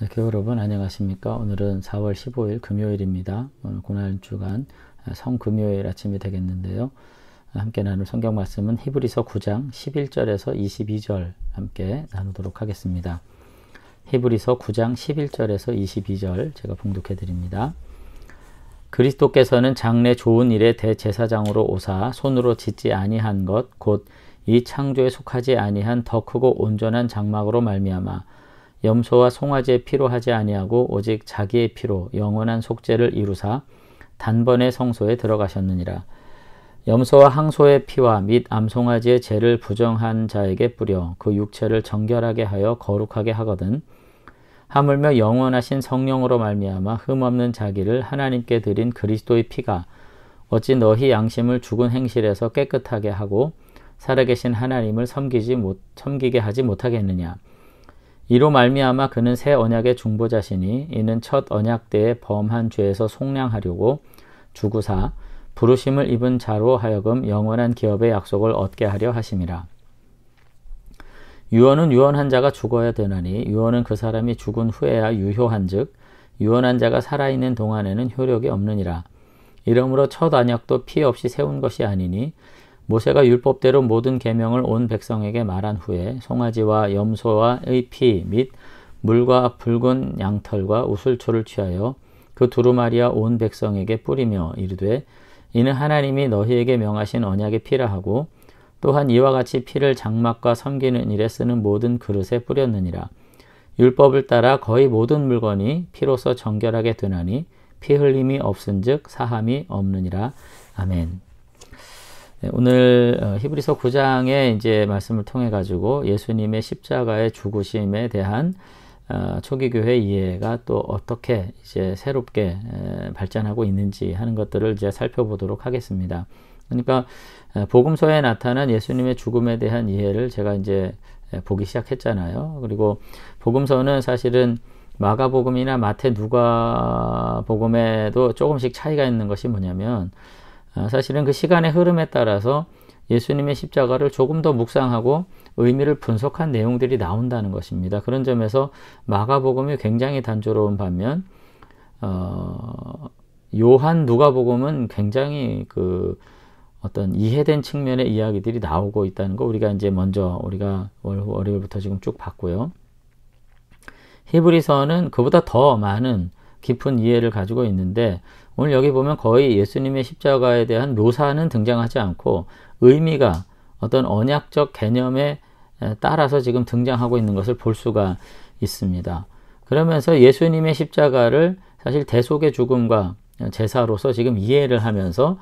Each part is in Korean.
네, 교회 여러분 안녕하십니까? 오늘은 4월 15일 금요일입니다. 오늘 고난주간 성금요일 아침이 되겠는데요. 함께 나눌 성경 말씀은 히브리서 9장 11절에서 22절 함께 나누도록 하겠습니다. 히브리서 9장 11절에서 22절 제가 봉독해 드립니다. 그리스도께서는 장래 좋은 일의 대제사장으로 오사 손으로 짓지 아니한 것 곧 이 창조에 속하지 아니한 더 크고 온전한 장막으로 말미암아 염소와 송아지의 피로 하지 아니하고 오직 자기의 피로 영원한 속죄를 이루사 단번에 성소에 들어가셨느니라. 염소와 항소의 피와 및 암송아지의 죄를 부정한 자에게 뿌려 그 육체를 정결하게 하여 거룩하게 하거든 하물며 영원하신 성령으로 말미암아 흠없는 자기를 하나님께 드린 그리스도의 피가 어찌 너희 양심을 죽은 행실에서 깨끗하게 하고 살아계신 하나님을 섬기게 하지 못하겠느냐. 이로 말미암아 그는 새 언약의 중보자시니 이는 첫 언약 때에 범한 죄에서 속량하려고 주구사 부르심을 입은 자로 하여금 영원한 기업의 약속을 얻게 하려 하심이라. 유언은 유언한 자가 죽어야 되나니 유언은 그 사람이 죽은 후에야 유효한즉 유언한 자가 살아있는 동안에는 효력이 없느니라. 이러므로 첫 언약도 피 없이 세운 것이 아니니 모세가 율법대로 모든 계명을 온 백성에게 말한 후에 송아지와 염소와의 피 및 물과 붉은 양털과 우슬초를 취하여 그 두루마리와 온 백성에게 뿌리며 이르되 이는 하나님이 너희에게 명하신 언약의 피라 하고 또한 이와 같이 피를 장막과 섬기는 일에 쓰는 모든 그릇에 뿌렸느니라. 율법을 따라 거의 모든 물건이 피로써 정결하게 되나니 피 흘림이 없은즉 사함이 없느니라. 아멘. 네, 오늘 히브리서 9장의 이제 말씀을 통해 가지고 예수님의 십자가의 죽으심에 대한 초기 교회 이해가 또 어떻게 이제 새롭게 발전하고 있는지 하는 것들을 이제 살펴보도록 하겠습니다. 그러니까 복음서에 나타난 예수님의 죽음에 대한 이해를 제가 이제 보기 시작했잖아요. 그리고 복음서는 사실은 마가복음이나 마태, 누가복음에도 조금씩 차이가 있는 것이 뭐냐면 사실은 그 시간의 흐름에 따라서 예수님의 십자가를 조금 더 묵상하고 의미를 분석한 내용들이 나온다는 것입니다. 그런 점에서 마가복음이 굉장히 단조로운 반면 요한, 누가복음은 굉장히 그 어떤 이해된 측면의 이야기들이 나오고 있다는 거 우리가 이제 먼저 우리가 월요일부터 지금 쭉 봤고요. 히브리서는 그보다 더 많은 깊은 이해를 가지고 있는데 오늘 여기 보면 거의 예수님의 십자가에 대한 묘사는 등장하지 않고 의미가 어떤 언약적 개념에 따라서 지금 등장하고 있는 것을 볼 수가 있습니다. 그러면서 예수님의 십자가를 사실 대속의 죽음과 제사로서 지금 이해를 하면서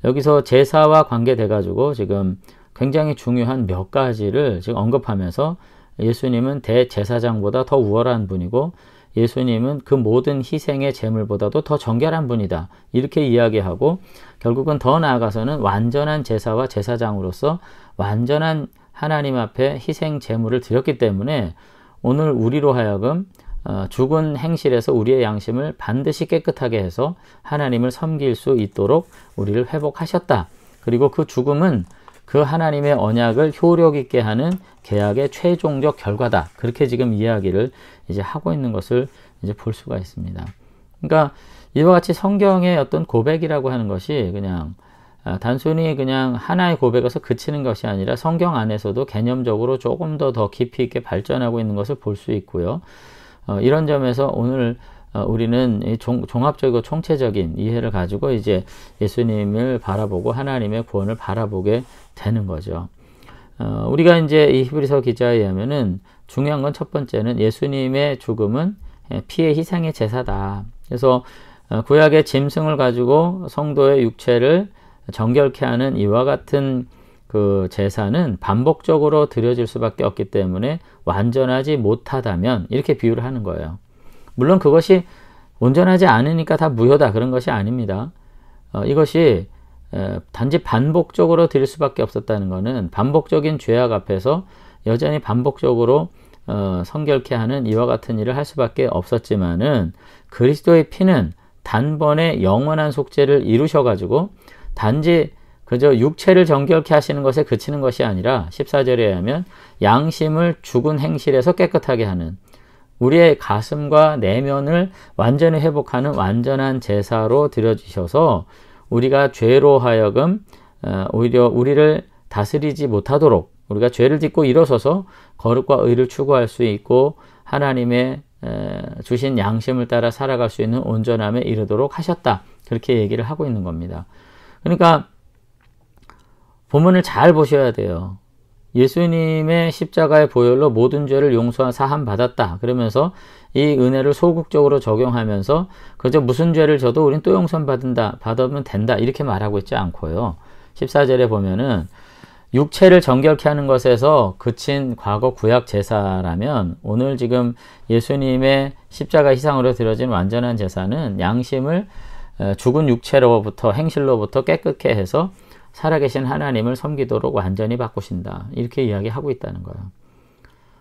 여기서 제사와 관계돼 가지고 지금 굉장히 중요한 몇 가지를 지금 언급하면서 예수님은 대제사장보다 더 우월한 분이고 예수님은 그 모든 희생의 제물보다도 더 정결한 분이다. 이렇게 이야기하고 결국은 더 나아가서는 완전한 제사와 제사장으로서 완전한 하나님 앞에 희생 제물을 드렸기 때문에 오늘 우리로 하여금 죽은 행실에서 우리의 양심을 반드시 깨끗하게 해서 하나님을 섬길 수 있도록 우리를 회복하셨다. 그리고 그 죽음은 그 하나님의 언약을 효력 있게 하는 계약의 최종적 결과다. 그렇게 지금 이야기를 이제 하고 있는 것을 이제 볼 수가 있습니다. 그러니까 이와 같이 성경의 어떤 고백이라고 하는 것이 그냥 단순히 그냥 하나의 고백에서 그치는 것이 아니라 성경 안에서도 개념적으로 조금 더 깊이 있게 발전하고 있는 것을 볼 수 있고요. 이런 점에서 오늘 우리는 종합적이고 총체적인 이해를 가지고 이제 예수님을 바라보고 하나님의 구원을 바라보게 되는 거죠. 우리가 이제 이 히브리서 기자에 의하면은 중요한 건 첫 번째는 예수님의 죽음은 피의 희생의 제사다. 그래서 구약의 짐승을 가지고 성도의 육체를 정결케 하는 이와 같은 그 제사는 반복적으로 드려질 수밖에 없기 때문에 완전하지 못하다면 이렇게 비유를 하는 거예요. 물론 그것이 온전하지 않으니까 다 무효다 그런 것이 아닙니다. 이것이 단지 반복적으로 드릴 수밖에 없었다는 것은 반복적인 죄악 앞에서 여전히 반복적으로 성결케 하는 이와 같은 일을 할 수밖에 없었지만은 그리스도의 피는 단번에 영원한 속죄를 이루셔가지고 단지 그저 육체를 정결케 하시는 것에 그치는 것이 아니라 14절에 하면 양심을 죽은 행실에서 깨끗하게 하는 우리의 가슴과 내면을 완전히 회복하는 완전한 제사로 드려주셔서 우리가 죄로 하여금 오히려 우리를 다스리지 못하도록 우리가 죄를 짓고 일어서서 거룩과 의를 추구할 수 있고 하나님의 주신 양심을 따라 살아갈 수 있는 온전함에 이르도록 하셨다. 그렇게 얘기를 하고 있는 겁니다. 그러니까 본문을 잘 보셔야 돼요. 예수님의 십자가의 보혈로 모든 죄를 용서한 사함 받았다. 그러면서 이 은혜를 소극적으로 적용하면서 그저 무슨 죄를 져도 우린 또 받으면 된다. 이렇게 말하고 있지 않고요. 14절에 보면은 육체를 정결케 하는 것에서 그친 과거 구약 제사라면 오늘 지금 예수님의 십자가 희생으로 드려진 완전한 제사는 양심을 죽은 육체로부터 행실로부터 깨끗게 해서 살아계신 하나님을 섬기도록 완전히 바꾸신다. 이렇게 이야기하고 있다는 거예요.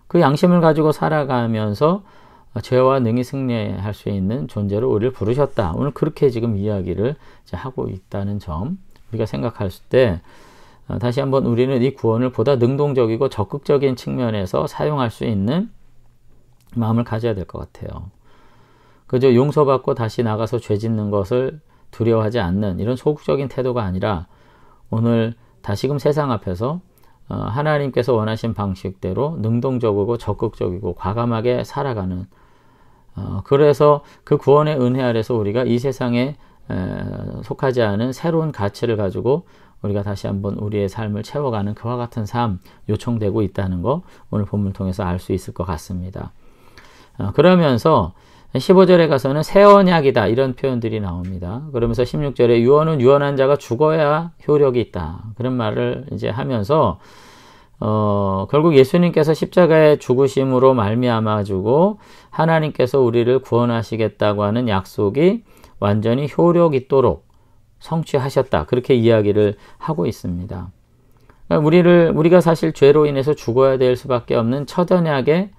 그 양심을 가지고 살아가면서 죄와 능히 승리할 수 있는 존재로 우리를 부르셨다. 오늘 그렇게 지금 이야기를 하고 있다는 점 우리가 생각했을 때 다시 한번 우리는 이 구원을 보다 능동적이고 적극적인 측면에서 사용할 수 있는 마음을 가져야 될 것 같아요. 그저 용서받고 다시 나가서 죄 짓는 것을 두려워하지 않는 이런 소극적인 태도가 아니라 오늘 다시금 세상 앞에서 하나님께서 원하신 방식대로 능동적이고 적극적이고 과감하게 살아가는 그래서 그 구원의 은혜 아래서 우리가 이 세상에 속하지 않은 새로운 가치를 가지고 우리가 다시 한번 우리의 삶을 채워가는 그와 같은 삶 요청되고 있다는 거 오늘 본문을 통해서 알 수 있을 것 같습니다. 그러면서 15절에 가서는 새 언약이다 이런 표현들이 나옵니다. 그러면서 16절에 유언은 유언한 자가 죽어야 효력이 있다 그런 말을 이제 하면서 결국 예수님께서 십자가의 죽으심으로 말미암아 주고 하나님께서 우리를 구원하시겠다고 하는 약속이 완전히 효력 있도록 성취하셨다. 그렇게 이야기를 하고 있습니다. 우리가 사실 죄로 인해서 죽어야 될 수밖에 없는 첫 언약에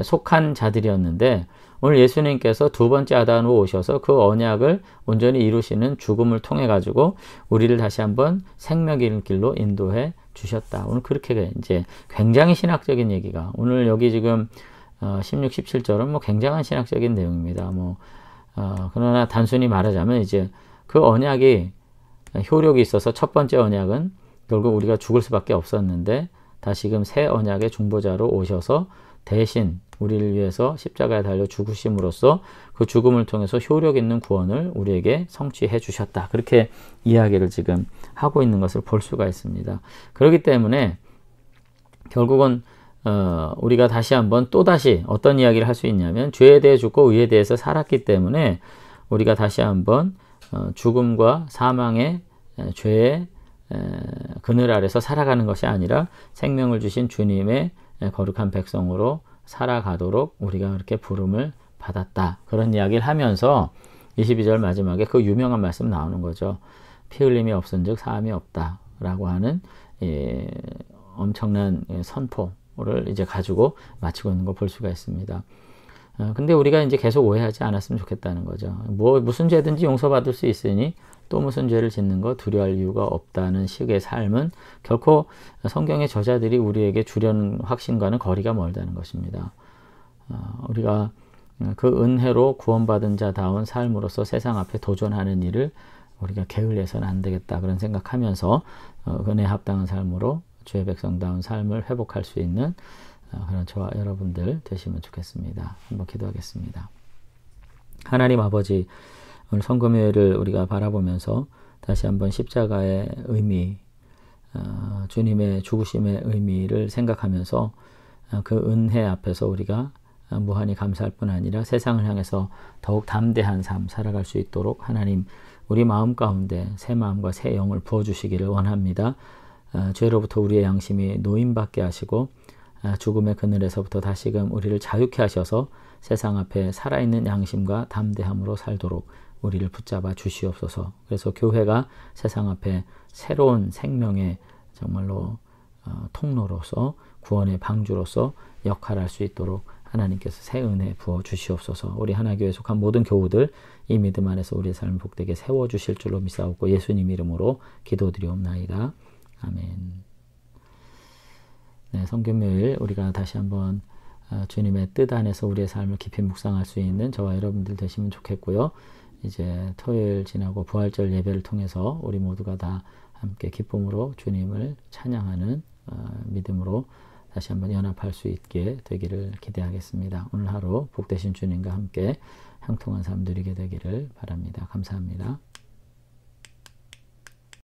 속한 자들이었는데 오늘 예수님께서 두 번째 아담으로 오셔서 그 언약을 온전히 이루시는 죽음을 통해 가지고 우리를 다시 한번 생명의 길로 인도해 주셨다. 오늘 그렇게 이제 굉장히 신학적인 얘기가 오늘 여기 지금 16, 17절은 뭐 굉장한 신학적인 내용입니다. 그러나 단순히 말하자면 이제 그 언약이 효력이 있어서 첫 번째 언약은 결국 우리가 죽을 수밖에 없었는데 다시금 새 언약의 중보자로 오셔서 대신 우리를 위해서 십자가에 달려 죽으심으로써 그 죽음을 통해서 효력 있는 구원을 우리에게 성취해 주셨다. 그렇게 이야기를 지금 하고 있는 것을 볼 수가 있습니다. 그렇기 때문에 결국은 우리가 다시 한번 또다시 어떤 이야기를 할 수 있냐면 죄에 대해 죽고 의에 대해서 살았기 때문에 우리가 다시 한번 죽음과 사망의 죄의 그늘 아래서 살아가는 것이 아니라 생명을 주신 주님의 거룩한 백성으로 살아가도록 우리가 그렇게 부름을 받았다. 그런 이야기를 하면서 22절 마지막에 그 유명한 말씀 나오는 거죠. 피 흘림이 없은즉 사함이 없다 라고 하는 엄청난 선포를 이제 가지고 마치고 있는 걸 볼 수가 있습니다. 근데 우리가 이제 계속 오해하지 않았으면 좋겠다는 거죠. 무슨 죄든지 용서받을 수 있으니 또 무슨 죄를 짓는 거 두려워할 이유가 없다는 식의 삶은 결코 성경의 저자들이 우리에게 주려는 확신과는 거리가 멀다는 것입니다. 우리가 그 은혜로 구원받은 자다운 삶으로서 세상 앞에 도전하는 일을 우리가 게을리해서는 안 되겠다 그런 생각하면서 은혜에 합당한 삶으로 주의 백성다운 삶을 회복할 수 있는 그런 저와 여러분들 되시면 좋겠습니다. 한번 기도하겠습니다. 하나님 아버지, 오늘 성금요일을 우리가 바라보면서 다시 한번 십자가의 의미, 주님의 죽으심의 의미를 생각하면서 그 은혜 앞에서 우리가 무한히 감사할 뿐 아니라 세상을 향해서 더욱 담대한 삶 살아갈 수 있도록 하나님 우리 마음 가운데 새 마음과 새 영을 부어주시기를 원합니다. 죄로부터 우리의 양심이 노임받게 하시고 죽음의 그늘에서부터 다시금 우리를 자유케 하셔서 세상 앞에 살아있는 양심과 담대함으로 살도록 우리를 붙잡아 주시옵소서. 그래서 교회가 세상 앞에 새로운 생명의 정말로 통로로서 구원의 방주로서 역할할 수 있도록 하나님께서 새 은혜 부어 주시옵소서. 우리 하나교회에 속한 모든 교우들 이 믿음 안에서 우리의 삶을 복되게 세워주실 줄로 믿사옵고 예수님 이름으로 기도드리옵나이다. 아멘. 네, 성금요일 우리가 다시 한번 주님의 뜻 안에서 우리의 삶을 깊이 묵상할 수 있는 저와 여러분들 되시면 좋겠고요. 이제 토요일 지나고 부활절 예배를 통해서 우리 모두가 다 함께 기쁨으로 주님을 찬양하는 믿음으로 다시 한번 연합할 수 있게 되기를 기대하겠습니다. 오늘 하루 복되신 주님과 함께 형통한 삶 누리게 되기를 바랍니다. 감사합니다.